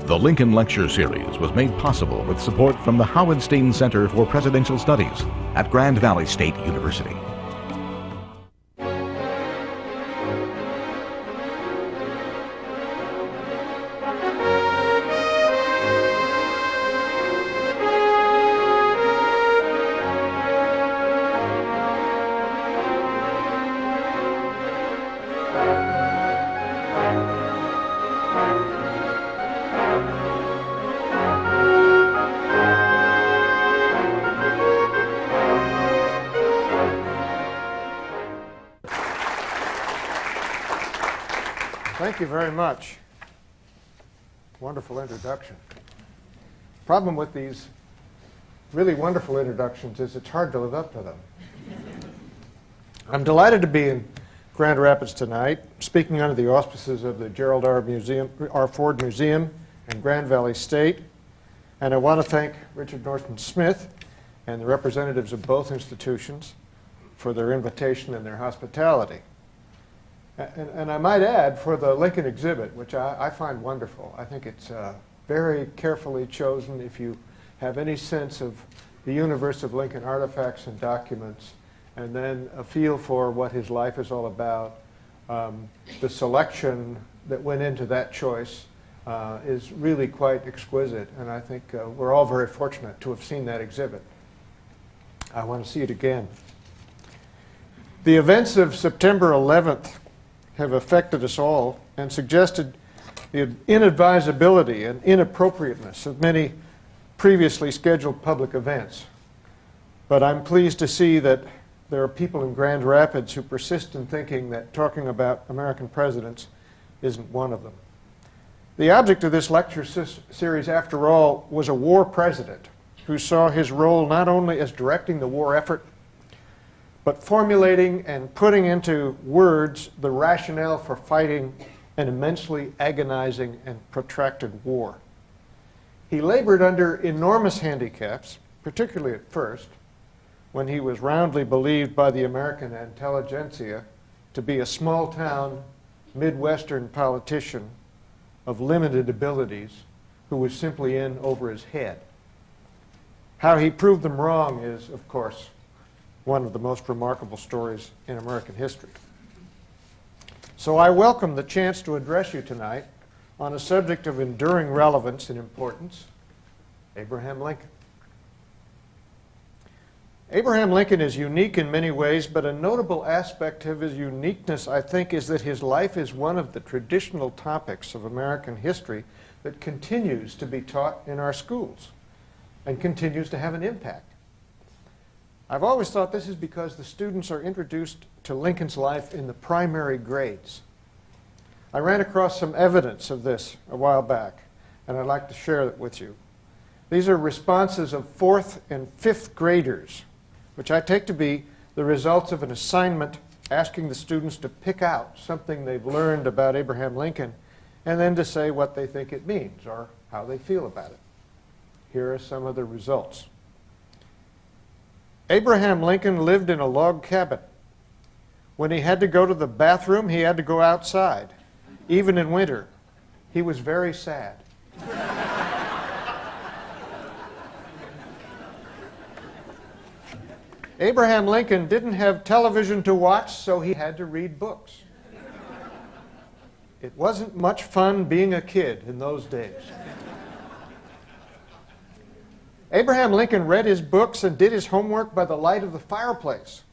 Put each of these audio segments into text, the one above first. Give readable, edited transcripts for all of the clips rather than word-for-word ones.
The Lincoln Lecture Series was made possible with support from the Howard Steen Center for Presidential Studies at Grand Valley State University. Thank you very much. Wonderful introduction. Problem with these really wonderful introductions is it's hard to live up to them. I'm delighted to be in Grand Rapids tonight, speaking under the auspices of the Gerald R. Ford Museum and Grand Valley State. And I want to thank Richard Norton Smith and the representatives of both institutions for their invitation and their hospitality. And I might add, for the Lincoln exhibit, which I find wonderful. I think it's very carefully chosen. If you have any sense of the universe of Lincoln artifacts and documents, and then a feel for what his life is all about, the selection that went into that choice is really quite exquisite. And I think we're all very fortunate to have seen that exhibit. I want to see it again. The events of September 11th have affected us all and suggested the inadvisability and inappropriateness of many previously scheduled public events. But I'm pleased to see that there are people in Grand Rapids who persist in thinking that talking about American presidents isn't one of them. The object of this lecture series, after all, was a war president who saw his role not only as directing the war effort, but formulating and putting into words the rationale for fighting an immensely agonizing and protracted war. He labored under enormous handicaps, particularly at first, when he was roundly believed by the American intelligentsia to be a small-town, Midwestern politician of limited abilities who was simply in over his head. How he proved them wrong is, of course, one of the most remarkable stories in American history. So I welcome the chance to address you tonight on a subject of enduring relevance and importance, Abraham Lincoln. Abraham Lincoln is unique in many ways, but a notable aspect of his uniqueness, I think, is that his life is one of the traditional topics of American history that continues to be taught in our schools and continues to have an impact. I've always thought this is because the students are introduced to Lincoln's life in the primary grades. I ran across some evidence of this a while back, and I'd like to share it with you. These are responses of 4th and 5th graders, which I take to be the results of an assignment asking the students to pick out something they've learned about Abraham Lincoln and then to say what they think it means or how they feel about it. Here are some of the results. Abraham Lincoln lived in a log cabin. When he had to go to the bathroom, he had to go outside, even in winter. He was very sad. Abraham Lincoln didn't have television to watch, so he had to read books. It wasn't much fun being a kid in those days. Abraham Lincoln read his books and did his homework by the light of the fireplace.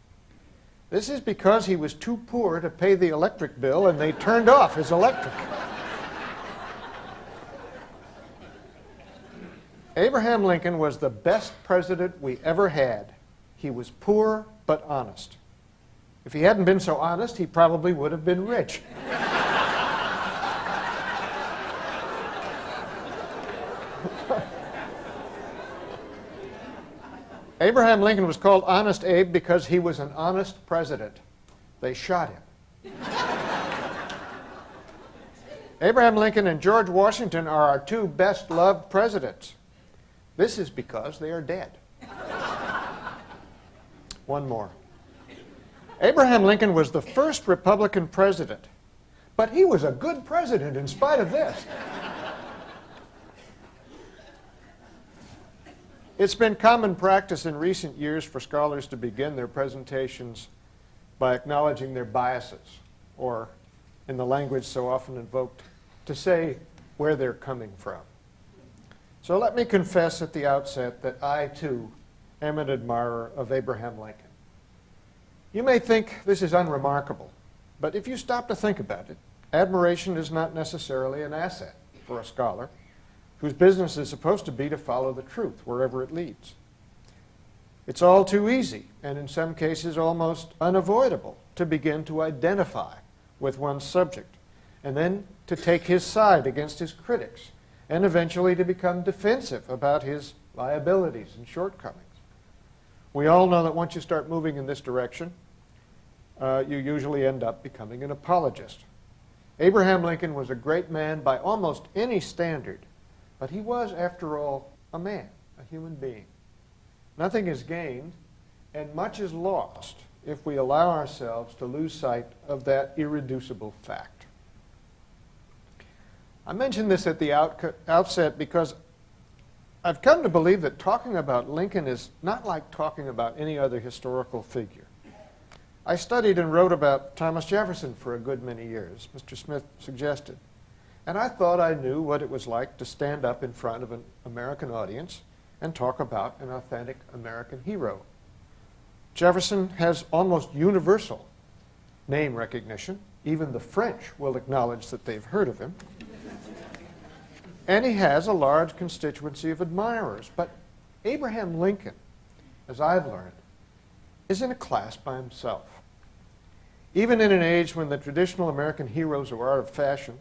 This is because he was too poor to pay the electric bill and they turned off his electric. Abraham Lincoln was the best president we ever had. He was poor but honest. If he hadn't been so honest, he probably would have been rich. Abraham Lincoln was called Honest Abe because he was an honest president. They shot him. Abraham Lincoln and George Washington are our two best-loved presidents. This is because they are dead. One more. Abraham Lincoln was the first Republican president, but he was a good president in spite of this. It's been common practice in recent years for scholars to begin their presentations by acknowledging their biases, or, in the language so often invoked, to say where they're coming from. So let me confess at the outset that I, too, am an admirer of Abraham Lincoln. You may think this is unremarkable, but if you stop to think about it, admiration is not necessarily an asset for a scholar whose business is supposed to be to follow the truth wherever it leads. It's all too easy, and in some cases almost unavoidable, to begin to identify with one's subject, and then to take his side against his critics, and eventually to become defensive about his liabilities and shortcomings. We all know that once you start moving in this direction, you usually end up becoming an apologist. Abraham Lincoln was a great man by almost any standard, but he was, after all, a man, a human being. Nothing is gained, and much is lost if we allow ourselves to lose sight of that irreducible fact. I mention this at the outset because I've come to believe that talking about Lincoln is not like talking about any other historical figure. I studied and wrote about Thomas Jefferson for a good many years, Mr. Smith suggested, and I thought I knew what it was like to stand up in front of an American audience and talk about an authentic American hero. Jefferson has almost universal name recognition. Even the French will acknowledge that they've heard of him. And he has a large constituency of admirers. But Abraham Lincoln, as I've learned, is in a class by himself. Even in an age when the traditional American heroes are out of fashion,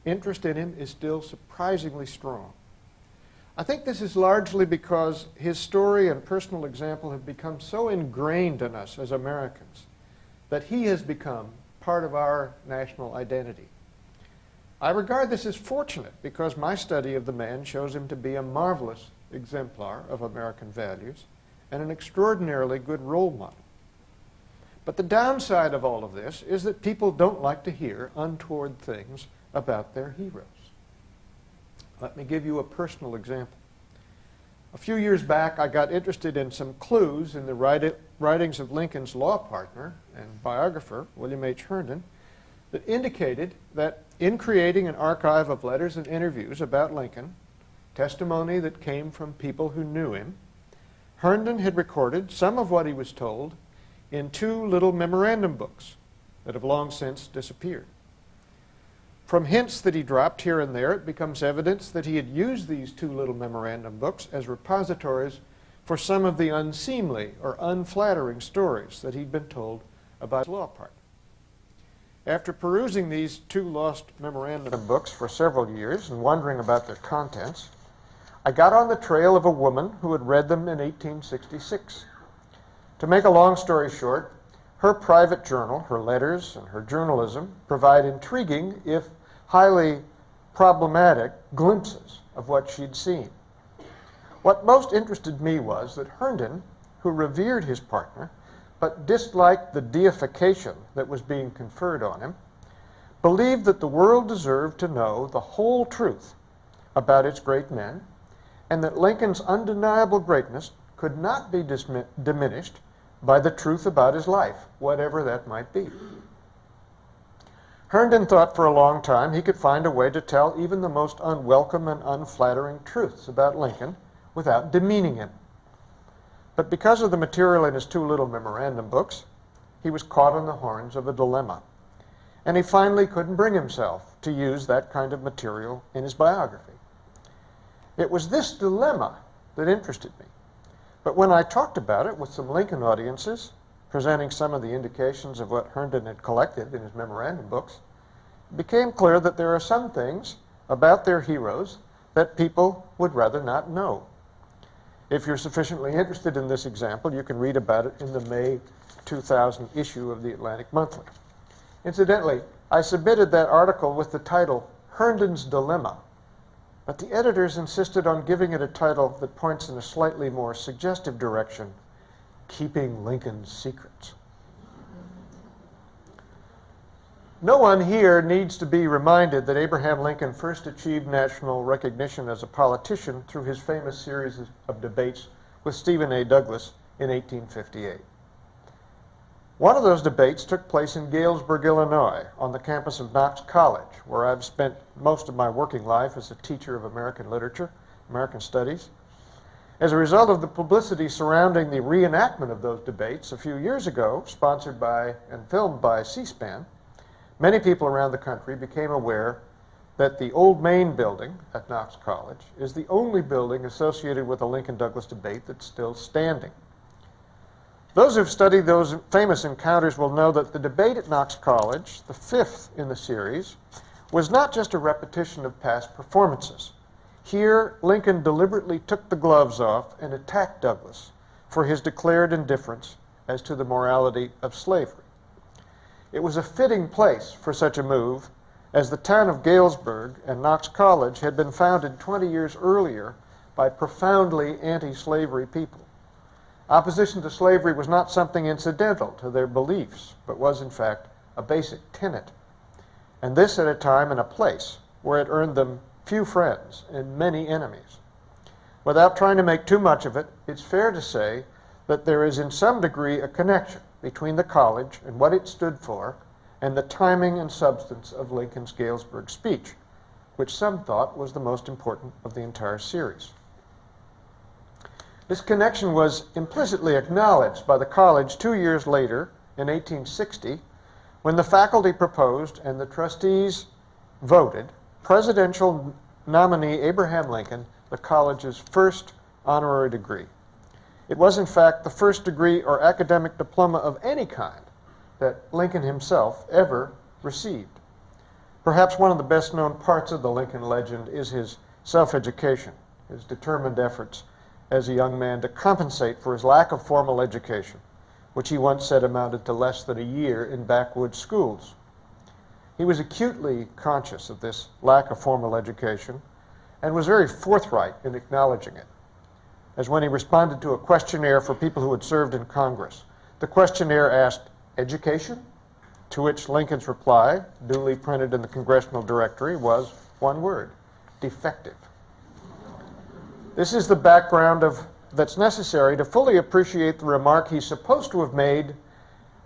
interest in him is still surprisingly strong. I think this is largely because his story and personal example have become so ingrained in us as Americans that he has become part of our national identity. I regard this as fortunate because my study of the man shows him to be a marvelous exemplar of American values and an extraordinarily good role model. But the downside of all of this is that people don't like to hear untoward things about their heroes. Let me give you a personal example. A few years back, I got interested in some clues in the writings of Lincoln's law partner and biographer, William H. Herndon, that indicated that in creating an archive of letters and interviews about Lincoln, testimony that came from people who knew him, Herndon had recorded some of what he was told in two little memorandum books that have long since disappeared. From hints that he dropped here and there, it becomes evidence that he had used these two little memorandum books as repositories for some of the unseemly or unflattering stories that he'd been told about his law partner. After perusing these two lost memorandum books for several years and wondering about their contents, I got on the trail of a woman who had read them in 1866. To make a long story short, her private journal, her letters, and her journalism provide intriguing, if highly problematic, glimpses of what she'd seen. What most interested me was that Herndon, who revered his partner, but disliked the deification that was being conferred on him, believed that the world deserved to know the whole truth about its great men, and that Lincoln's undeniable greatness could not be diminished by the truth about his life, whatever that might be. Herndon thought for a long time he could find a way to tell even the most unwelcome and unflattering truths about Lincoln without demeaning him. But because of the material in his two little memorandum books, he was caught on the horns of a dilemma, and he finally couldn't bring himself to use that kind of material in his biography. It was this dilemma that interested me. But when I talked about it with some Lincoln audiences, presenting some of the indications of what Herndon had collected in his memorandum books, it became clear that there are some things about their heroes that people would rather not know. If you're sufficiently interested in this example, you can read about it in the May 2000 issue of the Atlantic Monthly. Incidentally, I submitted that article with the title, Herndon's Dilemma, but the editors insisted on giving it a title that points in a slightly more suggestive direction, Keeping Lincoln's Secrets. No one here needs to be reminded that Abraham Lincoln first achieved national recognition as a politician through his famous series of debates with Stephen A. Douglas in 1858. One of those debates took place in Galesburg, Illinois, on the campus of Knox College, where I've spent most of my working life as a teacher of American literature, American studies. As a result of the publicity surrounding the reenactment of those debates a few years ago, sponsored by and filmed by C-SPAN, many people around the country became aware that the old main building at Knox College is the only building associated with the Lincoln-Douglas debate that's still standing. Those who've studied those famous encounters will know that the debate at Knox College, the fifth in the series, was not just a repetition of past performances. Here, Lincoln deliberately took the gloves off and attacked Douglas for his declared indifference as to the morality of slavery. It was a fitting place for such a move, as the town of Galesburg and Knox College had been founded 20 years earlier by profoundly anti-slavery people. Opposition to slavery was not something incidental to their beliefs, but was, in fact, a basic tenet. And this at a time and a place where it earned them few friends and many enemies. Without trying to make too much of it, it's fair to say that there is in some degree a connection between the college and what it stood for and the timing and substance of Lincoln's Galesburg speech, which some thought was the most important of the entire series. This connection was implicitly acknowledged by the college 2 years later, in 1860, when the faculty proposed and the trustees voted presidential nominee Abraham Lincoln the college's first honorary degree. It was, in fact, the first degree or academic diploma of any kind that Lincoln himself ever received. Perhaps one of the best-known parts of the Lincoln legend is his self-education, his determined efforts as a young man to compensate for his lack of formal education, which he once said amounted to less than a year in backwoods schools. He was acutely conscious of this lack of formal education and was very forthright in acknowledging it. As when he responded to a questionnaire for people who had served in Congress. The questionnaire asked, "Education?" To which Lincoln's reply, duly printed in the Congressional Directory, was one word: defective. This is the background that's necessary to fully appreciate the remark he's supposed to have made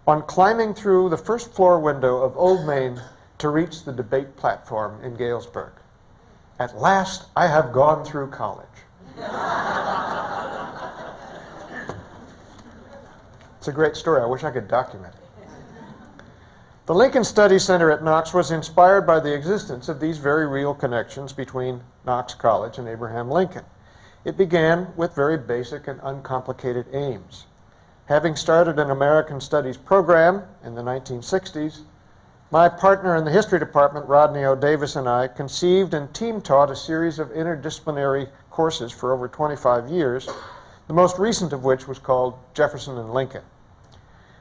on climbing through the first floor window of Old Main to reach the debate platform in Galesburg. "At last, I have gone through college." It's a great story. I wish I could document it. The Lincoln Study Center at Knox was inspired by the existence of these very real connections between Knox College and Abraham Lincoln. It began with very basic and uncomplicated aims. Having started an American Studies program in the 1960s, my partner in the history department, Rodney O. Davis, and I conceived and team-taught a series of interdisciplinary courses for over 25 years, the most recent of which was called Jefferson and Lincoln.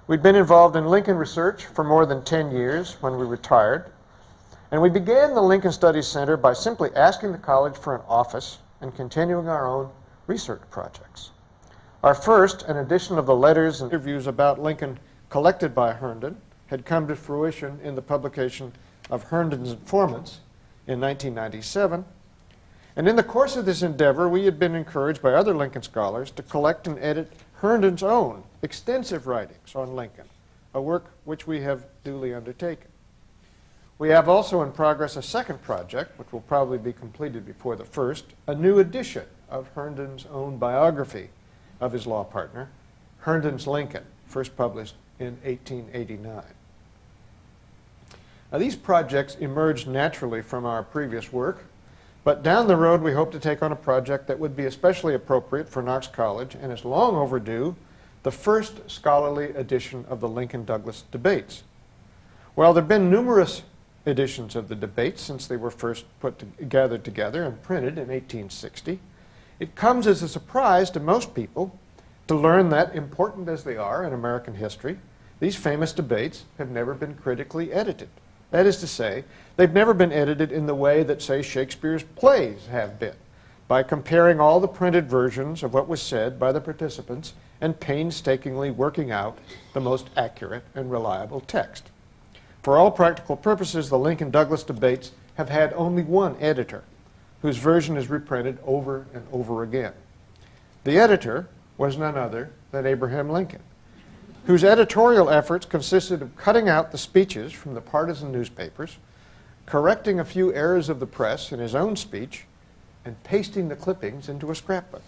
We'd been involved in Lincoln research for more than 10 years when we retired, and we began the Lincoln Studies Center by simply asking the college for an office and continuing our own research projects. Our first, an edition of the letters and interviews about Lincoln collected by Herndon, had come to fruition in the publication of Herndon's Informants in 1997. And in the course of this endeavor, we had been encouraged by other Lincoln scholars to collect and edit Herndon's own extensive writings on Lincoln, a work which we have duly undertaken. We have also in progress a second project, which will probably be completed before the first, a new edition of Herndon's own biography of his law partner, Herndon's Lincoln, first published in 1889. Now, these projects emerged naturally from our previous work, but down the road we hope to take on a project that would be especially appropriate for Knox College and is long overdue, the first scholarly edition of the Lincoln-Douglas debates. While there have been numerous editions of the debates since they were first gathered together and printed in 1860, it comes as a surprise to most people to learn that, important as they are in American history, these famous debates have never been critically edited. That is to say, they've never been edited in the way that, say, Shakespeare's plays have been, by comparing all the printed versions of what was said by the participants and painstakingly working out the most accurate and reliable text. For all practical purposes, the Lincoln-Douglas debates have had only one editor, whose version is reprinted over and over again. The editor was none other than Abraham Lincoln, whose editorial efforts consisted of cutting out the speeches from the partisan newspapers, correcting a few errors of the press in his own speech, and pasting the clippings into a scrapbook.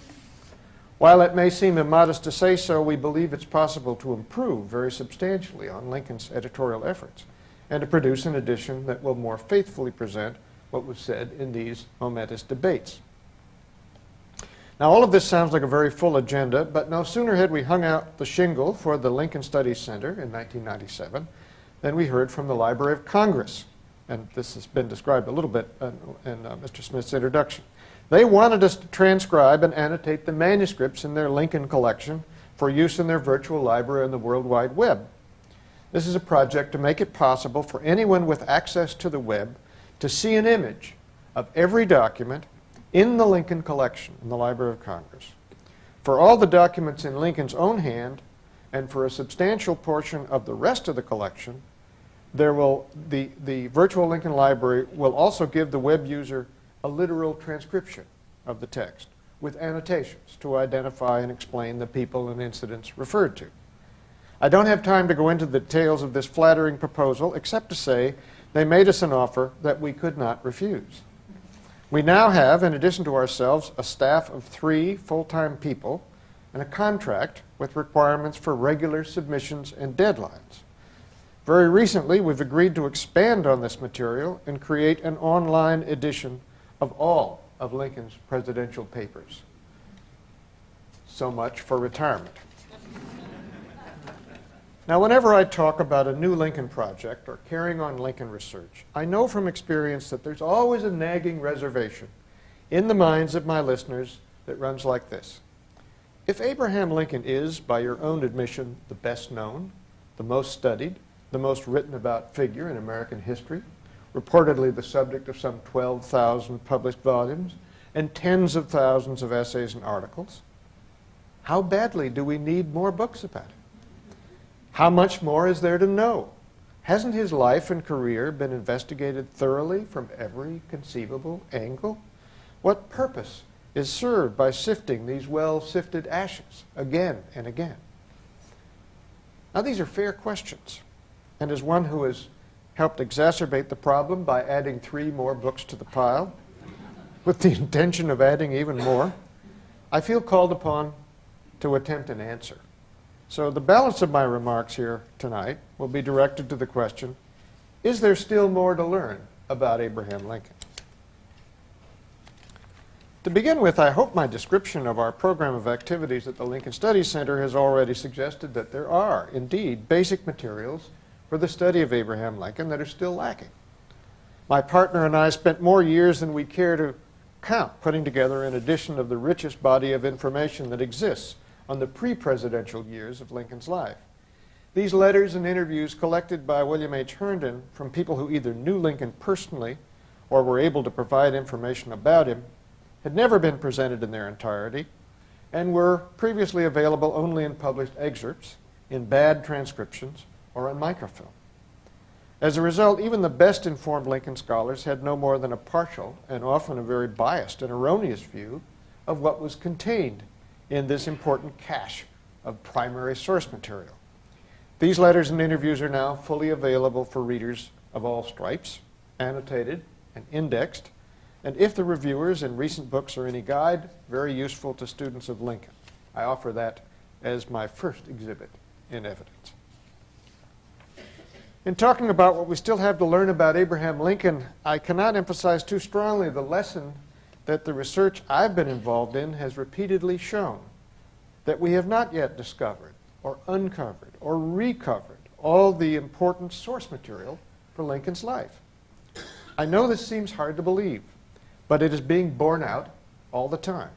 While it may seem immodest to say so, we believe it's possible to improve very substantially on Lincoln's editorial efforts and to produce an edition that will more faithfully present what was said in these momentous debates. Now, all of this sounds like a very full agenda, but no sooner had we hung out the shingle for the Lincoln Studies Center in 1997 than we heard from the Library of Congress. And this has been described a little bit in Mr. Smith's introduction. They wanted us to transcribe and annotate the manuscripts in their Lincoln collection for use in their virtual library on the World Wide Web. This is a project to make it possible for anyone with access to the web to see an image of every document in the Lincoln collection in the Library of Congress. For all the documents in Lincoln's own hand, and for a substantial portion of the rest of the collection, the virtual Lincoln Library will also give the web user a literal transcription of the text with annotations to identify and explain the people and incidents referred to. I don't have time to go into the details of this flattering proposal, except to say they made us an offer that we could not refuse. We now have, in addition to ourselves, a staff of 3 full-time people and a contract with requirements for regular submissions and deadlines. Very recently, we've agreed to expand on this material and create an online edition of all of Lincoln's presidential papers. So much for retirement. Now, whenever I talk about a new Lincoln project or carrying on Lincoln research, I know from experience that there's always a nagging reservation in the minds of my listeners that runs like this. If Abraham Lincoln is, by your own admission, the best known, the most studied, the most written about figure in American history, reportedly the subject of some 12,000 published volumes and tens of thousands of essays and articles, how badly do we need more books about it? How much more is there to know? Hasn't his life and career been investigated thoroughly from every conceivable angle? What purpose is served by sifting these well-sifted ashes again and again? Now, these are fair questions. And as one who has helped exacerbate the problem by adding 3 more books to the pile, with the intention of adding even more, I feel called upon to attempt an answer. So the balance of my remarks here tonight will be directed to the question, is there still more to learn about Abraham Lincoln? To begin with, I hope my description of our program of activities at the Lincoln Studies Center has already suggested that there are, indeed, basic materials for the study of Abraham Lincoln that are still lacking. My partner and I spent more years than we care to count putting together an edition of the richest body of information that exists on the pre-presidential years of Lincoln's life. These letters and interviews collected by William H. Herndon from people who either knew Lincoln personally or were able to provide information about him had never been presented in their entirety and were previously available only in published excerpts, in bad transcriptions, or on microfilm. As a result, even the best informed Lincoln scholars had no more than a partial and often a very biased and erroneous view of what was contained in this important cache of primary source material. These letters and interviews are now fully available for readers of all stripes, annotated and indexed, and if the reviewers in recent books are any guide, very useful to students of Lincoln. I offer that as my first exhibit in evidence. In talking about what we still have to learn about Abraham Lincoln, I cannot emphasize too strongly the lesson that the research I've been involved in has repeatedly shown, that we have not yet discovered or uncovered or recovered all the important source material for Lincoln's life. I know this seems hard to believe, but it is being borne out all the time.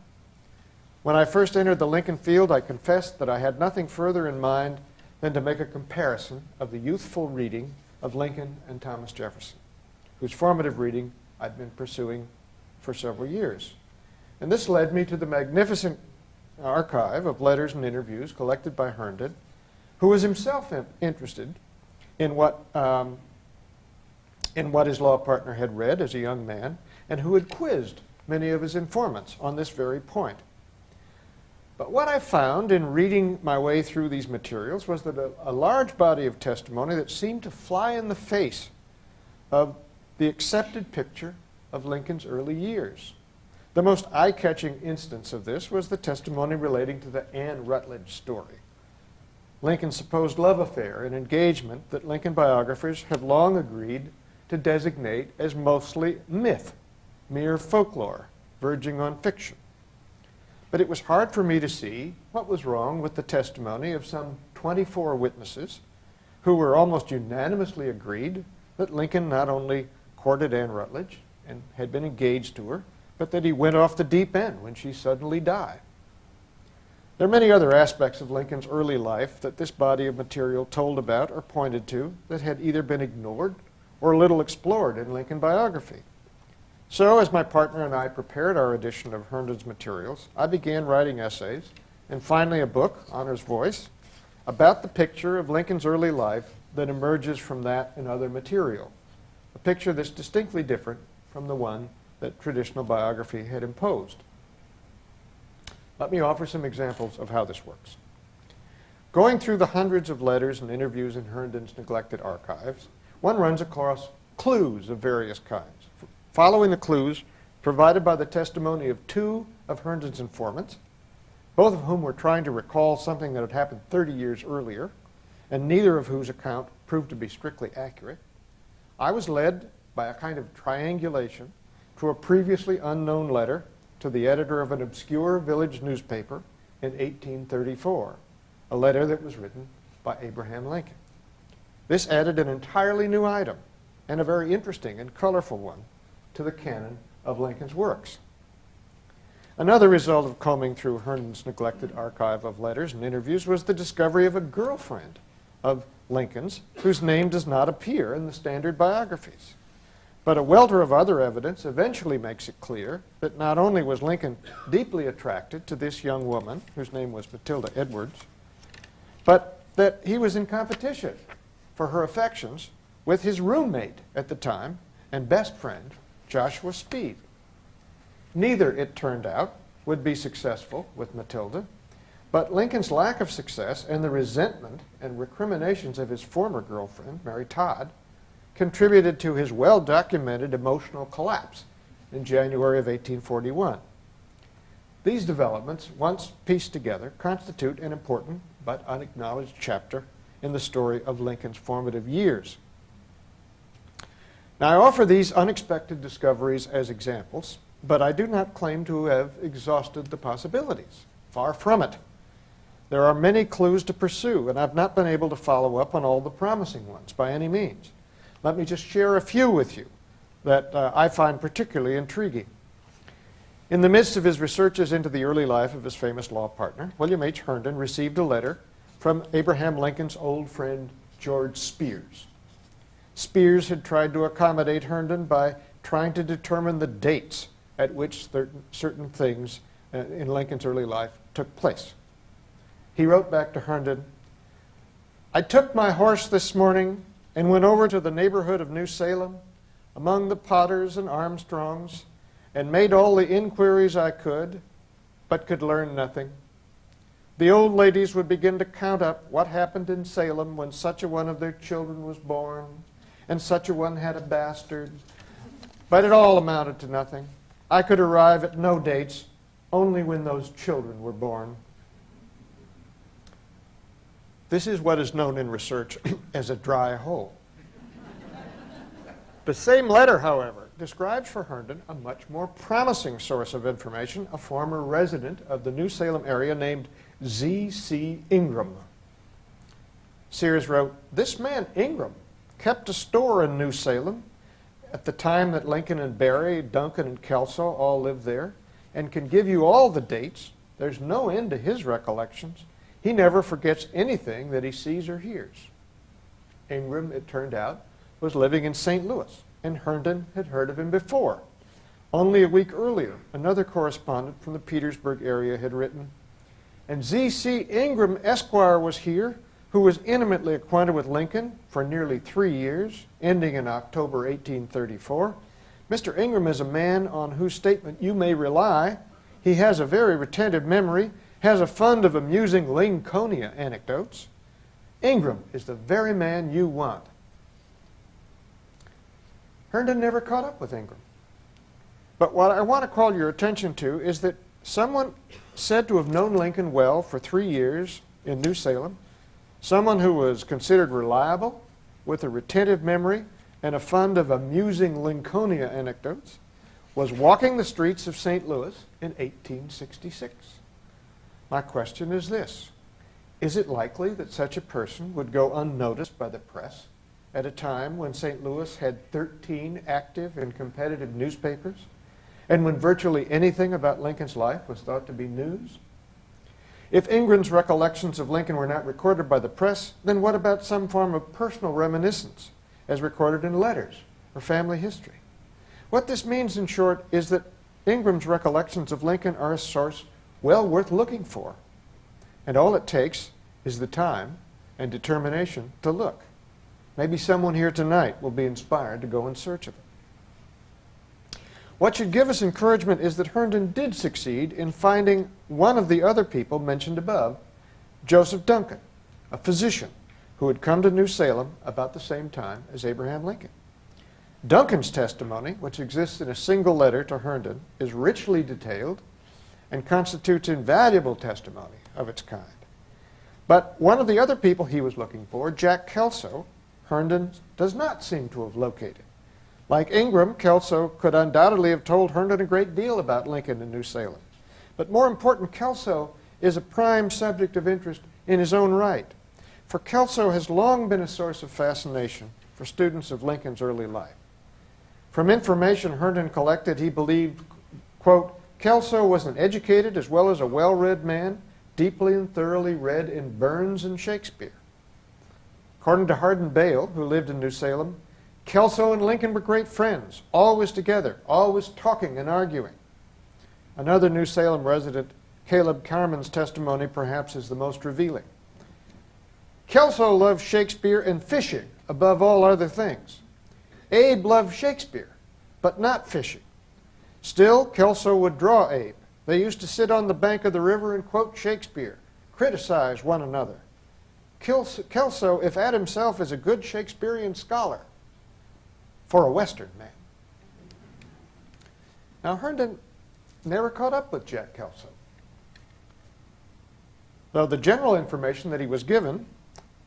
When I first entered the Lincoln field, I confessed that I had nothing further in mind than to make a comparison of the youthful reading of Lincoln and Thomas Jefferson, whose formative reading I'd been pursuing for several years. And this led me to the magnificent archive of letters and interviews collected by Herndon, who was himself interested in what in what his law partner had read as a young man and who had quizzed many of his informants on this very point. But what I found in reading my way through these materials was that a large body of testimony that seemed to fly in the face of the accepted picture of Lincoln's early years. The most eye-catching instance of this was the testimony relating to the Anne Rutledge story, Lincoln's supposed love affair, an engagement that Lincoln biographers have long agreed to designate as mostly myth, mere folklore, verging on fiction. But it was hard for me to see what was wrong with the testimony of some 24 witnesses who were almost unanimously agreed that Lincoln not only courted Anne Rutledge and had been engaged to her, but that he went off the deep end when she suddenly died. There are many other aspects of Lincoln's early life that this body of material told about or pointed to that had either been ignored or little explored in Lincoln biography. So, as my partner and I prepared our edition of Herndon's materials, I began writing essays and finally a book, Honor's Voice, about the picture of Lincoln's early life that emerges from that and other material, a picture that's distinctly different from the one that traditional biography had imposed. Let me offer some examples of how this works. Going through the hundreds of letters and interviews in Herndon's neglected archives, one runs across clues of various kinds. Following the clues provided by the testimony of two of Herndon's informants, both of whom were trying to recall something that had happened 30 years earlier, and neither of whose account proved to be strictly accurate, I was led by a kind of triangulation to a previously unknown letter to the editor of an obscure village newspaper in 1834, a letter that was written by Abraham Lincoln. This added an entirely new item, and a very interesting and colorful one, to the canon of Lincoln's works. Another result of combing through Herndon's neglected archive of letters and interviews was the discovery of a girlfriend of Lincoln's whose name does not appear in the standard biographies. But a welter of other evidence eventually makes it clear that not only was Lincoln deeply attracted to this young woman, whose name was Matilda Edwards, but that he was in competition for her affections with his roommate at the time and best friend, Joshua Speed. Neither, it turned out, would be successful with Matilda, but Lincoln's lack of success and the resentment and recriminations of his former girlfriend, Mary Todd, contributed to his well-documented emotional collapse in January of 1841. These developments, once pieced together, constitute an important but unacknowledged chapter in the story of Lincoln's formative years. Now, I offer these unexpected discoveries as examples, but I do not claim to have exhausted the possibilities. Far from it. There are many clues to pursue, and I've not been able to follow up on all the promising ones by any means. Let me just share a few with you that I find particularly intriguing. In the midst of his researches into the early life of his famous law partner, William H. Herndon received a letter from Abraham Lincoln's old friend, George Spears. Spears had tried to accommodate Herndon by trying to determine the dates at which certain things in Lincoln's early life took place. He wrote back to Herndon, "I took my horse this morning and went over to the neighborhood of New Salem, among the Potters and Armstrongs, and made all the inquiries I could, but could learn nothing. The old ladies would begin to count up what happened in Salem when such a one of their children was born, and such a one had a bastard, but it all amounted to nothing. I could arrive at no dates, only when those children were born." This is what is known in research as a dry hole. The same letter, however, describes for Herndon a much more promising source of information, a former resident of the New Salem area named Z.C. Ingram. Sears wrote, "This man Ingram kept a store in New Salem at the time that Lincoln and Barry, Duncan and Kelso all lived there, and can give you all the dates. There's no end to his recollections. He never forgets anything that he sees or hears." Ingram, it turned out, was living in St. Louis, and Herndon had heard of him before. Only a week earlier, another correspondent from the Petersburg area had written, "And Z.C. Ingram, Esquire, was here, who was intimately acquainted with Lincoln for nearly 3 years, ending in October 1834, Mr. Ingram is a man on whose statement you may rely. He has a very retentive memory, has a fund of amusing Lincolnia anecdotes. Ingram is the very man you want. Herndon never caught up with Ingram. But what I want to call your attention to is that someone said to have known Lincoln well for 3 years in New Salem, someone who was considered reliable, with a retentive memory and a fund of amusing Lincolnia anecdotes, was walking the streets of St. Louis in 1866. My question is this: is it likely that such a person would go unnoticed by the press at a time when St. Louis had 13 active and competitive newspapers, and when virtually anything about Lincoln's life was thought to be news? If Ingram's recollections of Lincoln were not recorded by the press, then what about some form of personal reminiscence, as recorded in letters or family history? What this means, in short, is that Ingram's recollections of Lincoln are a source well worth looking for, and all it takes is the time and determination to look. Maybe someone here tonight will be inspired to go in search of it. What should give us encouragement is that Herndon did succeed in finding one of the other people mentioned above, Joseph Duncan, a physician who had come to New Salem about the same time as Abraham Lincoln. Duncan's testimony, which exists in a single letter to Herndon, is richly detailed and constitutes invaluable testimony of its kind. But one of the other people he was looking for, Jack Kelso, Herndon does not seem to have located. Like Ingram, Kelso could undoubtedly have told Herndon a great deal about Lincoln and New Salem. But more important, Kelso is a prime subject of interest in his own right, for Kelso has long been a source of fascination for students of Lincoln's early life. From information Herndon collected, he believed, quote, Kelso was an educated as well as a well-read man, deeply and thoroughly read in Burns and Shakespeare. According to Hardin Bale, who lived in New Salem, Kelso and Lincoln were great friends, always together, always talking and arguing. Another New Salem resident, Caleb Carman's testimony perhaps is the most revealing. Kelso loved Shakespeare and fishing above all other things. Abe loved Shakespeare, but not fishing. Still, Kelso would draw Abe. They used to sit on the bank of the river and quote Shakespeare, criticize one another. Kelso, if at himself, is a good Shakespearean scholar for a Western man. Now, Herndon never caught up with Jack Kelso, though the general information that he was given,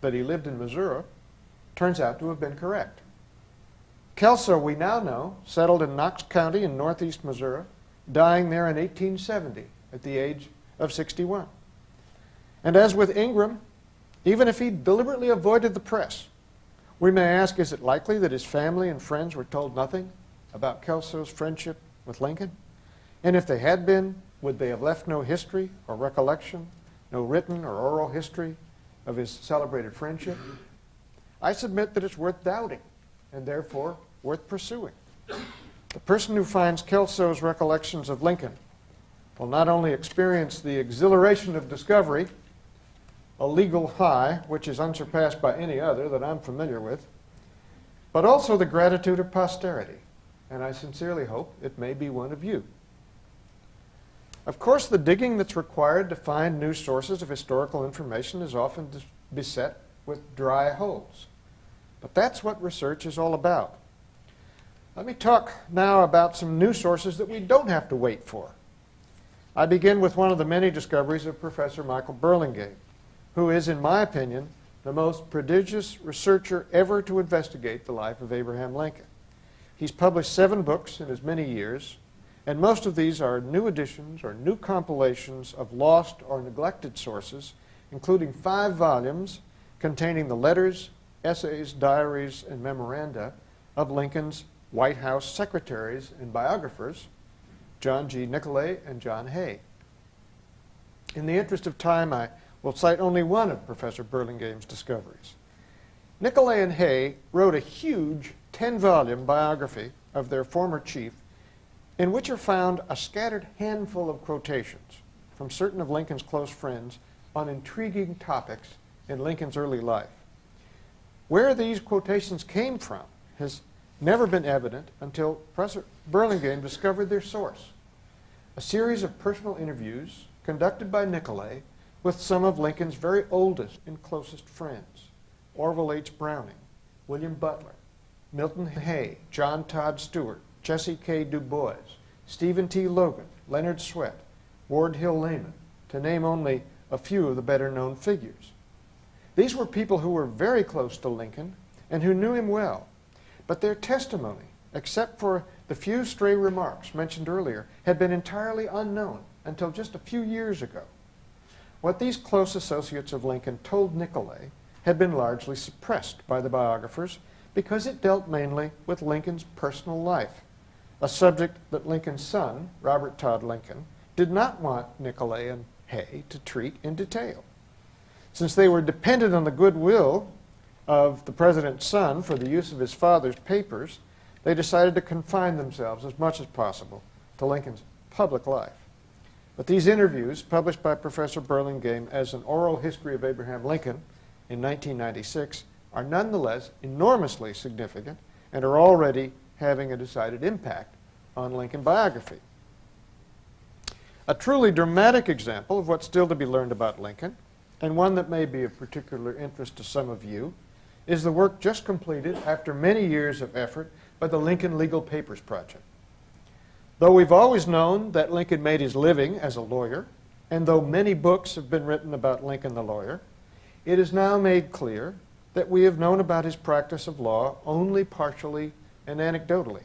that he lived in Missouri, turns out to have been correct. Kelso, we now know, settled in Knox County in northeast Missouri, dying there in 1870 at the age of 61. And as with Ingram, even if he deliberately avoided the press, we may ask, is it likely that his family and friends were told nothing about Kelso's friendship with Lincoln? And if they had been, would they have left no history or recollection, no written or oral history of his celebrated friendship? I submit that it's worth doubting, and therefore worth pursuing. The person who finds Kelso's recollections of Lincoln will not only experience the exhilaration of discovery, a legal high which is unsurpassed by any other that I'm familiar with, but also the gratitude of posterity, and I sincerely hope it may be one of you. Of course, the digging that's required to find new sources of historical information is often beset with dry holes, but that's what research is all about. Let me talk now about some new sources that we don't have to wait for. I begin with one of the many discoveries of Professor Michael Burlingame, who is, in my opinion, the most prodigious researcher ever to investigate the life of Abraham Lincoln. He's published 7 books in as many years, and most of these are new editions or new compilations of lost or neglected sources, including 5 volumes containing the letters, essays, diaries, and memoranda of Lincoln's White House secretaries and biographers, John G. Nicolay and John Hay. In the interest of time, I will cite only one of Professor Burlingame's discoveries. Nicolay and Hay wrote a huge 10-volume biography of their former chief, in which are found a scattered handful of quotations from certain of Lincoln's close friends on intriguing topics in Lincoln's early life. Where these quotations came from has never been evident until Professor Burlingame discovered their source, a series of personal interviews conducted by Nicolay with some of Lincoln's very oldest and closest friends, Orville H. Browning, William Butler, Milton Hay, John Todd Stewart, Jesse K. Du Bois, Stephen T. Logan, Leonard Swett, Ward Hill Layman, to name only a few of the better-known figures. These were people who were very close to Lincoln and who knew him well, but their testimony, except for the few stray remarks mentioned earlier, had been entirely unknown until just a few years ago. What these close associates of Lincoln told Nicolay had been largely suppressed by the biographers because it dealt mainly with Lincoln's personal life, a subject that Lincoln's son, Robert Todd Lincoln, did not want Nicolay and Hay to treat in detail. Since they were dependent on the goodwill of the president's son for the use of his father's papers, they decided to confine themselves as much as possible to Lincoln's public life. But these interviews, published by Professor Burlingame as an oral history of Abraham Lincoln in 1996, are nonetheless enormously significant and are already having a decided impact on Lincoln biography. A truly dramatic example of what's still to be learned about Lincoln, and one that may be of particular interest to some of you, is the work just completed after many years of effort by the Lincoln Legal Papers Project. Though we've always known that Lincoln made his living as a lawyer, and though many books have been written about Lincoln the lawyer, it is now made clear that we have known about his practice of law only partially and anecdotally.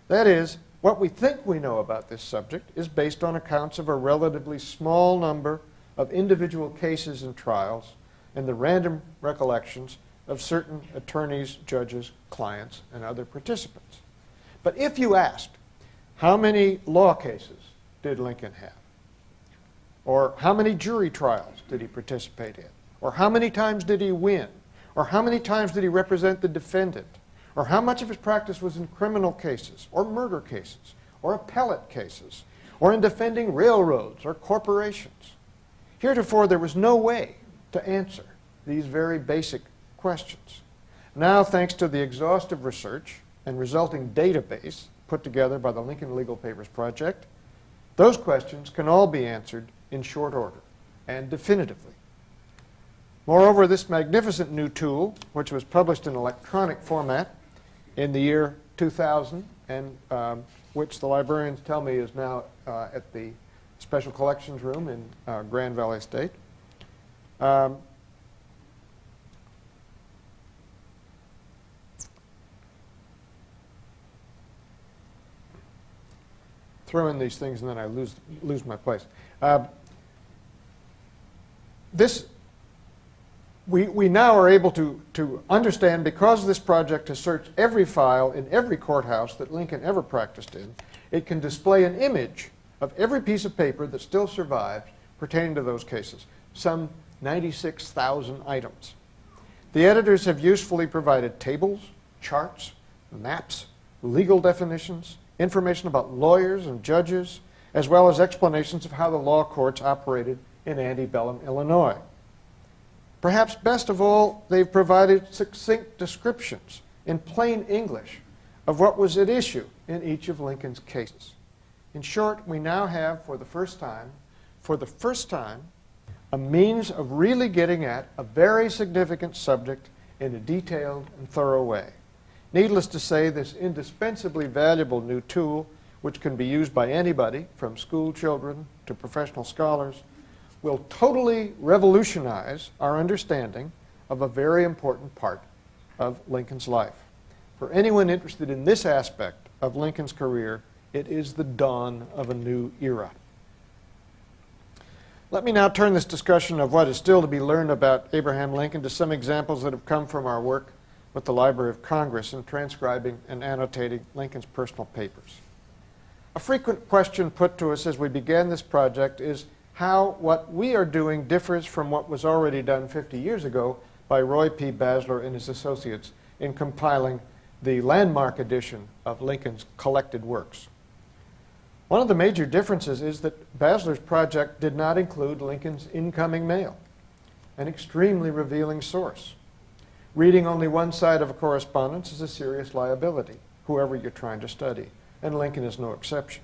That is, what we think we know about this subject is based on accounts of a relatively small number of individual cases and trials and the random recollections of certain attorneys, judges, clients, and other participants. But if you asked, how many law cases did Lincoln have? Or how many jury trials did he participate in? Or how many times did he win? Or how many times did he represent the defendant? Or how much of his practice was in criminal cases, or murder cases, or appellate cases, or in defending railroads or corporations? Heretofore, there was no way to answer these very basic questions. Now, thanks to the exhaustive research and resulting database put together by the Lincoln Legal Papers Project, those questions can all be answered in short order and definitively. Moreover, this magnificent new tool, which was published in electronic format in the year 2000, and which the librarians tell me is now at the Special Collections Room in Grand Valley State, throw in these things and then I lose my place. We now are able to understand, because this project has searched every file in every courthouse that Lincoln ever practiced in, it can display an image of every piece of paper that still survives pertaining to those cases, some 96,000 items. The editors have usefully provided tables, charts, maps, legal definitions, information about lawyers and judges, as well as explanations of how the law courts operated in antebellum Illinois. Perhaps best of all, they've provided succinct descriptions in plain English of what was at issue in each of Lincoln's cases. In short, we now have, for the first time, a means of really getting at a very significant subject in a detailed and thorough way. Needless to say, this indispensably valuable new tool, which can be used by anybody, from school children to professional scholars, will totally revolutionize our understanding of a very important part of Lincoln's life. For anyone interested in this aspect of Lincoln's career, it is the dawn of a new era. Let me now turn this discussion of what is still to be learned about Abraham Lincoln to some examples that have come from our work with the Library of Congress in transcribing and annotating Lincoln's personal papers. A frequent question put to us as we began this project is how what we are doing differs from what was already done 50 years ago by Roy P. Basler and his associates in compiling the landmark edition of Lincoln's collected works. One of the major differences is that Basler's project did not include Lincoln's incoming mail. an extremely revealing source. Reading only one side of a correspondence is a serious liability, whoever you're trying to study, and Lincoln is no exception.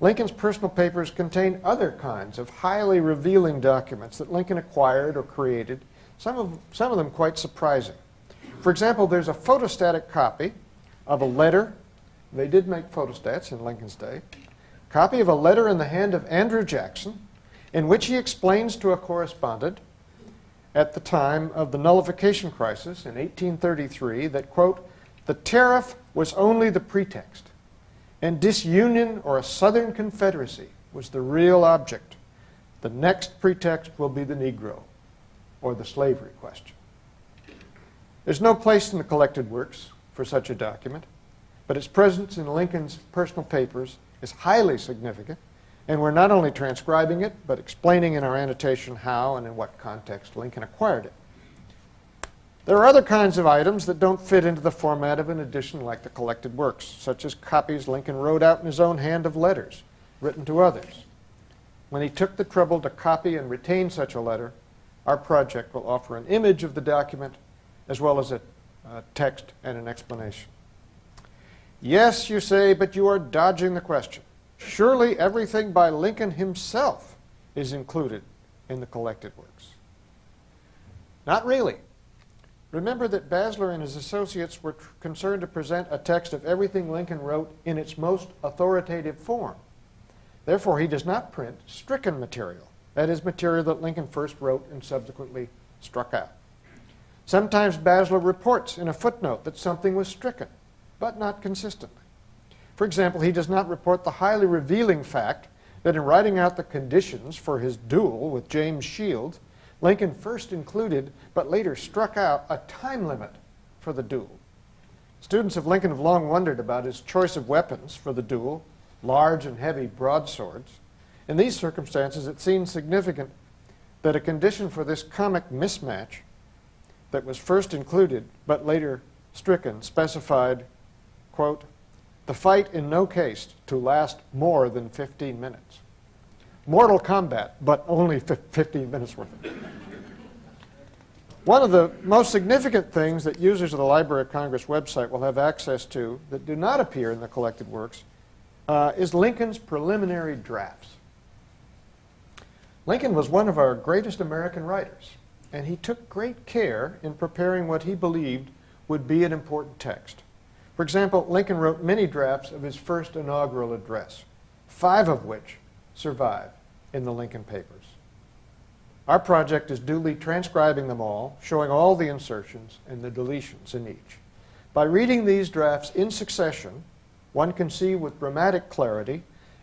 Lincoln's personal papers contain other kinds of highly revealing documents that Lincoln acquired or created, some of them quite surprising. For example, there's a photostatic copy of a letter. They did make photostats in Lincoln's day. Copy of a letter in the hand of Andrew Jackson, in which he explains to a correspondent at the time of the nullification crisis in 1833 that, quote, the tariff was only the pretext, and disunion or a Southern Confederacy was the real object. The next pretext will be the Negro, or the slavery question. There's no place in the collected works for such a document, but its presence in Lincoln's personal papers is highly significant, and we're not only transcribing it, but explaining in our annotation how and in what context Lincoln acquired it. There are other kinds of items that don't fit into the format of an edition like the collected works, such as copies Lincoln wrote out in his own hand of letters written to others. When he took the trouble to copy and retain such a letter, our project will offer an image of the document as well as a text and an explanation. Yes, you say, but you are dodging the question. Surely everything by Lincoln himself is included in the collected works. Not really. Remember that Basler and his associates were concerned to present a text of everything Lincoln wrote in its most authoritative form. Therefore, he does not print stricken material, that is, material that Lincoln first wrote and subsequently struck out. Sometimes Basler reports in a footnote that something was stricken, but not consistently. For example, he does not report the highly revealing fact that in writing out the conditions for his duel with James Shields, Lincoln first included, but later struck out, a time limit for the duel. Students of Lincoln have long wondered about his choice of weapons for the duel, large and heavy broadswords. In these circumstances, it seems significant that a condition for this comic mismatch that was first included, but later stricken, specified, quote, the fight in no case to last more than 15 minutes. Mortal combat, but only 15 minutes worth of it. One of the most significant things that users of the Library of Congress website will have access to that do not appear in the collected works is Lincoln's preliminary drafts. Lincoln was one of our greatest American writers, and he took great care in preparing what he believed would be an important text. For example, Lincoln wrote many drafts of his first inaugural address, 5 of which survive in the Lincoln Papers. Our project is duly transcribing them all, showing all the insertions and the deletions in each. By reading these drafts in succession, one can see with dramatic clarity,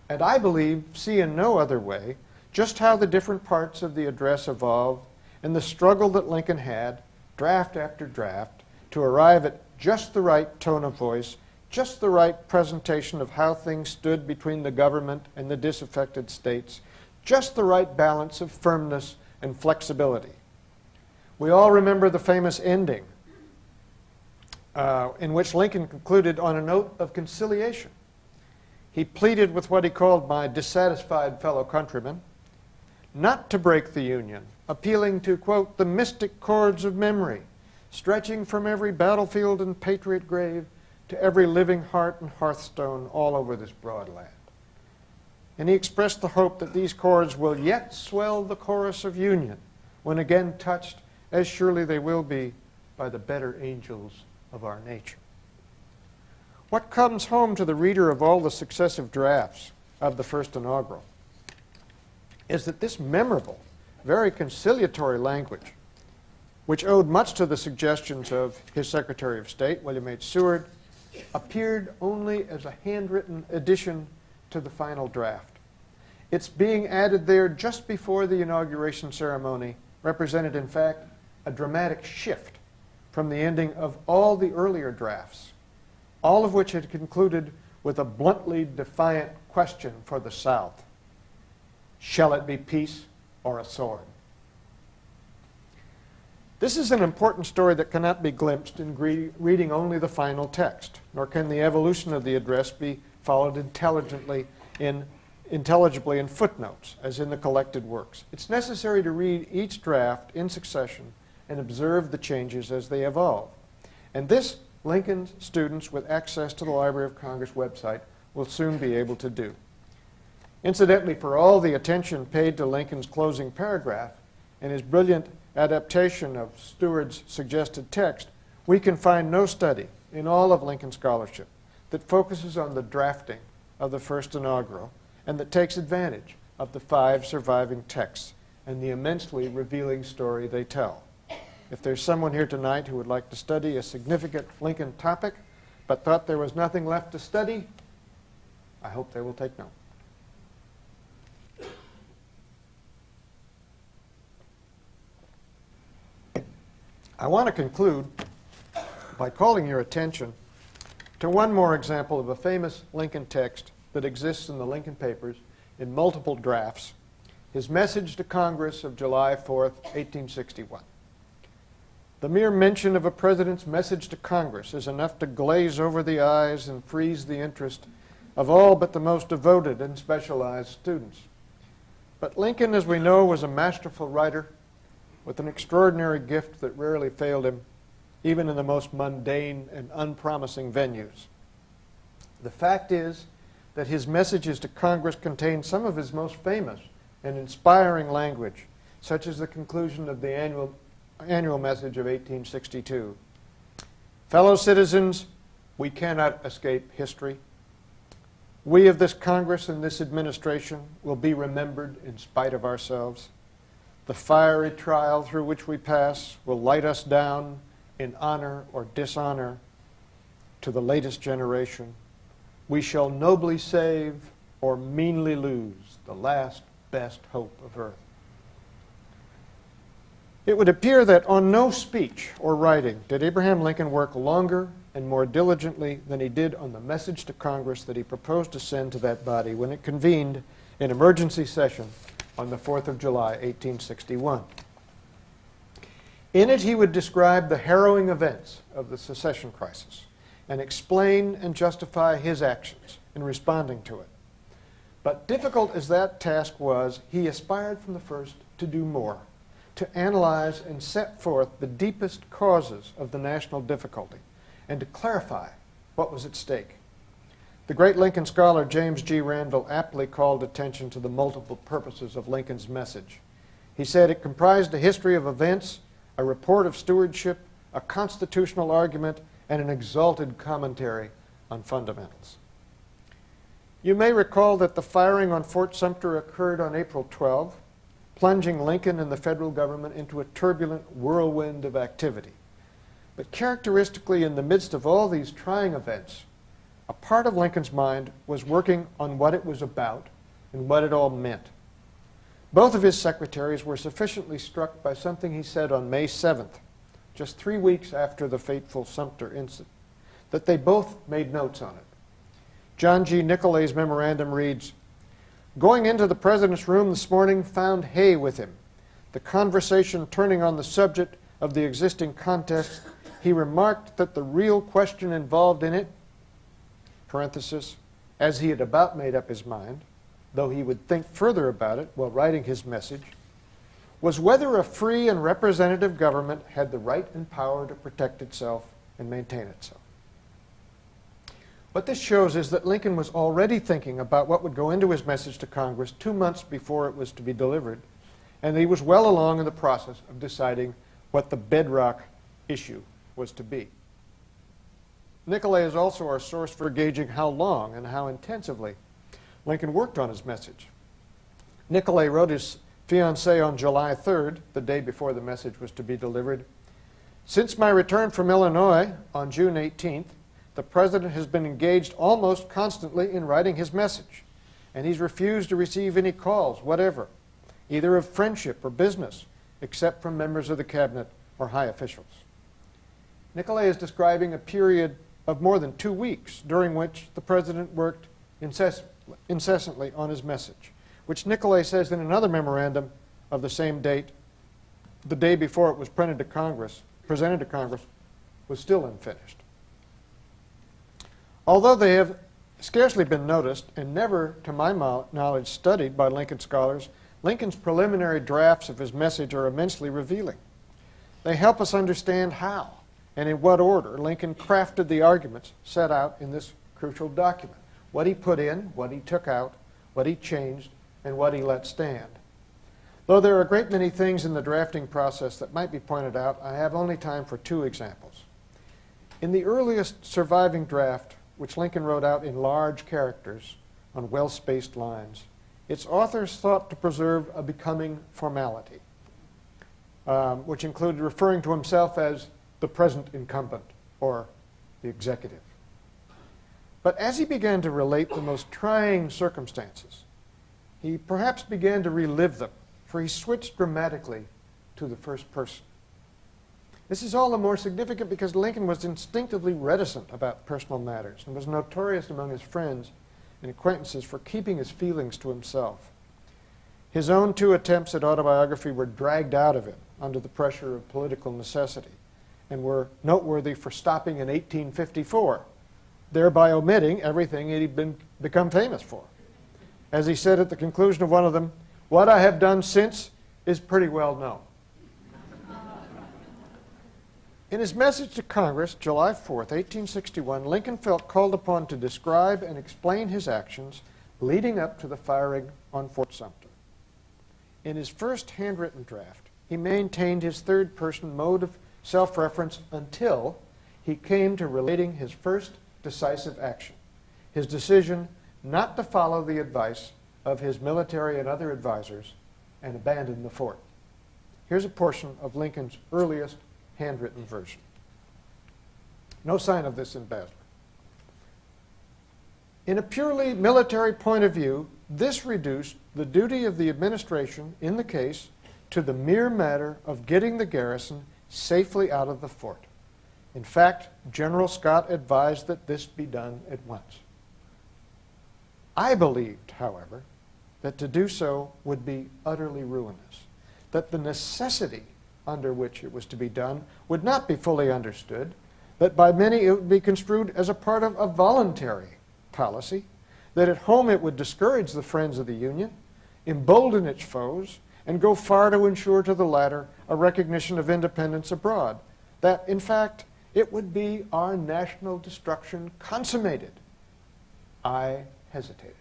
and I believe see in no other way, just how the different parts of the address evolved and the struggle that Lincoln had, draft after draft, to arrive at just the right tone of voice, just the right presentation of how things stood between the government and the disaffected states, just the right balance of firmness and flexibility. We all remember the famous ending in which Lincoln concluded on a note of conciliation. He pleaded with what he called my dissatisfied fellow countrymen not to break the Union, appealing to, quote, the mystic chords of memory, stretching from every battlefield and patriot grave to every living heart and hearthstone all over this broad land. And he expressed the hope that these chords will yet swell the chorus of union when again touched, as surely they will be, by the better angels of our nature. What comes home to the reader of all the successive drafts of the first inaugural is that this memorable, very conciliatory language, which owed much to the suggestions of his Secretary of State, William H. Seward, appeared only as a handwritten addition to the final draft. Its being added there just before the inauguration ceremony represented, in fact, a dramatic shift from the ending of all the earlier drafts, all of which had concluded with a bluntly defiant question for the South. Shall it be peace or a sword? This is an important story that cannot be glimpsed in reading only the final text, nor can the evolution of the address be followed intelligently in intelligibly in footnotes, as in the collected works. It's necessary to read each draft in succession and observe the changes as they evolve. And this Lincoln students with access to the Library of Congress website will soon be able to do. Incidentally, for all the attention paid to Lincoln's closing paragraph and his brilliant adaptation of Steward's suggested text, we can find no study in all of Lincoln scholarship that focuses on the drafting of the first inaugural and that takes advantage of the 5 surviving texts and the immensely revealing story they tell. If there's someone here tonight who would like to study a significant Lincoln topic but thought there was nothing left to study, I hope they will take note. I want to conclude by calling your attention to one more example of a famous Lincoln text that exists in the Lincoln Papers in multiple drafts, his message to Congress of July 4th, 1861. The mere mention of a president's message to Congress is enough to glaze over the eyes and freeze the interest of all but the most devoted and specialized students. But Lincoln, as we know, was a masterful writer with an extraordinary gift that rarely failed him, even in the most mundane and unpromising venues. The fact is that his messages to Congress contain some of his most famous and inspiring language, such as the conclusion of the annual message of 1862. Fellow citizens, we cannot escape history. We of this Congress and this administration will be remembered in spite of ourselves. The fiery trial through which we pass will light us down in honor or dishonor to the latest generation. We shall nobly save or meanly lose the last best hope of earth. It would appear that on no speech or writing did Abraham Lincoln work longer and more diligently than he did on the message to Congress that he proposed to send to that body when it convened in emergency session on the 4th of July, 1861. In it, he would describe the harrowing events of the secession crisis and explain and justify his actions in responding to it. But difficult as that task was, he aspired from the first to do more, to analyze and set forth the deepest causes of the national difficulty and to clarify what was at stake. The great Lincoln scholar James G. Randall aptly called attention to the multiple purposes of Lincoln's message. He said it comprised a history of events, a report of stewardship, a constitutional argument, and an exalted commentary on fundamentals. You may recall that the firing on Fort Sumter occurred on April 12, plunging Lincoln and the federal government into a turbulent whirlwind of activity. But characteristically, in the midst of all these trying events, a part of Lincoln's mind was working on what it was about and what it all meant. Both of his secretaries were sufficiently struck by something he said on May 7th, just 3 weeks after the fateful Sumter incident, that they both made notes on it. John G. Nicolay's memorandum reads, "Going into the president's room this morning, found Hay with him. The conversation turning on the subject of the existing contest, he remarked that the real question involved in it, parenthesis, as he had about made up his mind, though he would think further about it while writing his message, was whether a free and representative government had the right and power to protect itself and maintain itself." What this shows is that Lincoln was already thinking about what would go into his message to Congress 2 months before it was to be delivered, and he was well along in the process of deciding what the bedrock issue was to be. Nicolay is also our source for gauging how long and how intensively Lincoln worked on his message. Nicolay wrote his fiancée on July 3rd, the day before the message was to be delivered. "Since my return from Illinois on June 18th, the President has been engaged almost constantly in writing his message, and he's refused to receive any calls, whatever, either of friendship or business, except from members of the Cabinet or high officials." Nicolay is describing a period of more than 2 weeks during which the President worked incessantly on his message, which Nicolay says in another memorandum of the same date, the day before it was presented to Congress, was still unfinished. Although they have scarcely been noticed and never, to my knowledge, studied by Lincoln scholars, Lincoln's preliminary drafts of his message are immensely revealing. They help us understand how and in what order Lincoln crafted the arguments set out in this crucial document, what he put in, what he took out, what he changed, and what he let stand. Though there are a great many things in the drafting process that might be pointed out, I have only time for two examples. In the earliest surviving draft, which Lincoln wrote out in large characters on well-spaced lines, its authors thought to preserve a becoming formality, which included referring to himself as the present incumbent or the executive. But as he began to relate the most trying circumstances, he perhaps began to relive them, for he switched dramatically to the first person. This is all the more significant because Lincoln was instinctively reticent about personal matters and was notorious among his friends and acquaintances for keeping his feelings to himself. His own two attempts at autobiography were dragged out of him under the pressure of political necessity and were noteworthy for stopping in 1854, thereby omitting everything he'd become famous for. As he said at the conclusion of one of them, "What I have done since is pretty well known." In his message to Congress, July 4th, 1861, Lincoln felt called upon to describe and explain his actions leading up to the firing on Fort Sumter. In his first handwritten draft, he maintained his third-person mode of self-reference until he came to relating his first decisive action, his decision not to follow the advice of his military and other advisors and abandon the fort. Here's a portion of Lincoln's earliest handwritten version. No sign of this in Basler. In a purely military point of view, this reduced the duty of the administration in the case to the mere matter of getting the garrison safely out of the fort. In fact, General Scott advised that this be done at once. I believed, however, that to do so would be utterly ruinous, that the necessity under which it was to be done would not be fully understood, that by many it would be construed as a part of a voluntary policy, that at home it would discourage the friends of the Union, embolden its foes, and go far to ensure to the latter a recognition of independence abroad, that, in fact, it would be our national destruction consummated. I hesitated.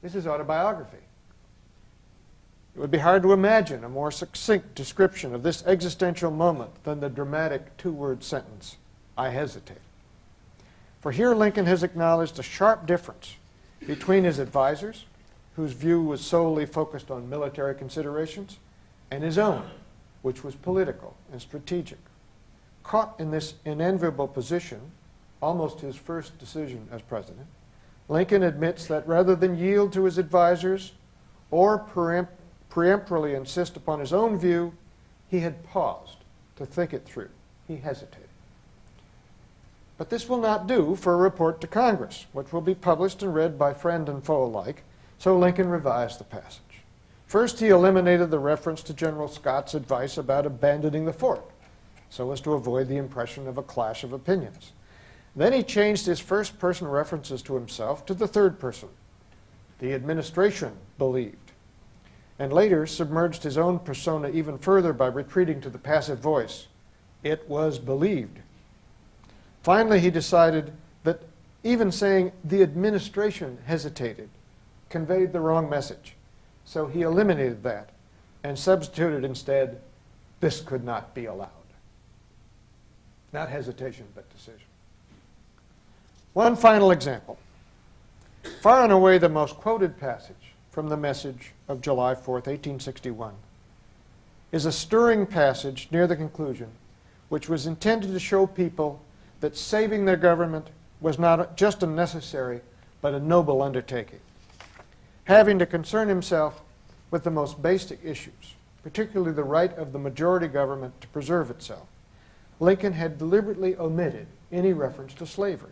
This is autobiography. It would be hard to imagine a more succinct description of this existential moment than the dramatic two-word sentence, I hesitate. For here Lincoln has acknowledged a sharp difference between his advisors, whose view was solely focused on military considerations, and his own, which was political and strategic. Caught in this unenviable position, almost his first decision as president, Lincoln admits that rather than yield to his advisors or peremptorily insist upon his own view, he had paused to think it through. He hesitated. But this will not do for a report to Congress, which will be published and read by friend and foe alike, so Lincoln revised the passage. First, he eliminated the reference to General Scott's advice about abandoning the fort, so as to avoid the impression of a clash of opinions. Then he changed his first-person references to himself to the third person. The administration believed, and later submerged his own persona even further by retreating to the passive voice. It was believed. Finally, he decided that even saying the administration hesitated conveyed the wrong message, so he eliminated that and substituted instead, this could not be allowed. Not hesitation, but decision. One final example. Far and away the most quoted passage from the message of July 4th, 1861, is a stirring passage near the conclusion, which was intended to show people that saving their government was not just a necessary, but a noble undertaking. Having to concern himself with the most basic issues, particularly the right of the majority government to preserve itself, Lincoln had deliberately omitted any reference to slavery.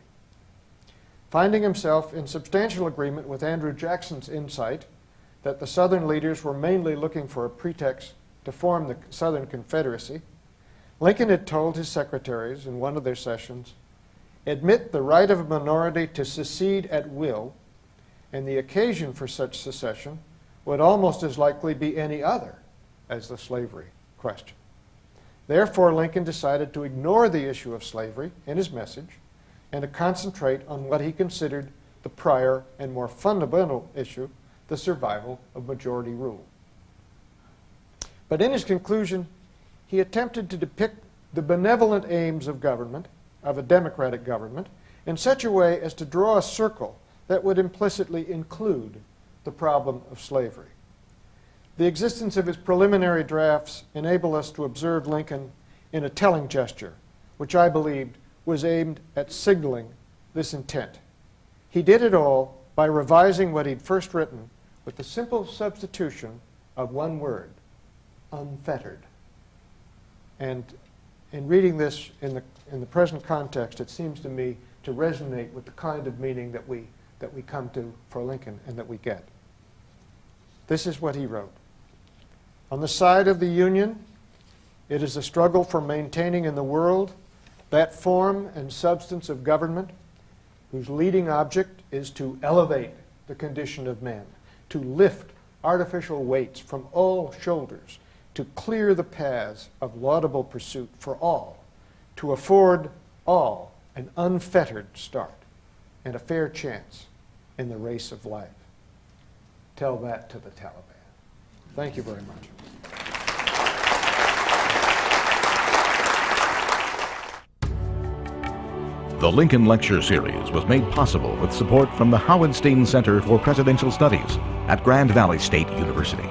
Finding himself in substantial agreement with Andrew Jackson's insight that the Southern leaders were mainly looking for a pretext to form the Southern Confederacy, Lincoln had told his secretaries in one of their sessions, admit the right of a minority to secede at will, and the occasion for such secession would almost as likely be any other as the slavery question. Therefore, Lincoln decided to ignore the issue of slavery in his message and to concentrate on what he considered the prior and more fundamental issue, the survival of majority rule. But in his conclusion, he attempted to depict the benevolent aims of government, of a democratic government, in such a way as to draw a circle that would implicitly include the problem of slavery. The existence of his preliminary drafts enable us to observe Lincoln in a telling gesture, which I believed was aimed at signaling this intent. He did it all by revising what he'd first written with the simple substitution of one word, unfettered. And in reading this in the present context, it seems to me to resonate with the kind of meaning that we come to for Lincoln and that we get. This is what he wrote. On the side of the Union, it is a struggle for maintaining in the world that form and substance of government whose leading object is to elevate the condition of men, to lift artificial weights from all shoulders, to clear the paths of laudable pursuit for all, to afford all an unfettered start and a fair chance in the race of life. Tell that to the Taliban. Thank you very much. The Lincoln Lecture Series was made possible with support from the Howenstein Center for Presidential Studies at Grand Valley State University.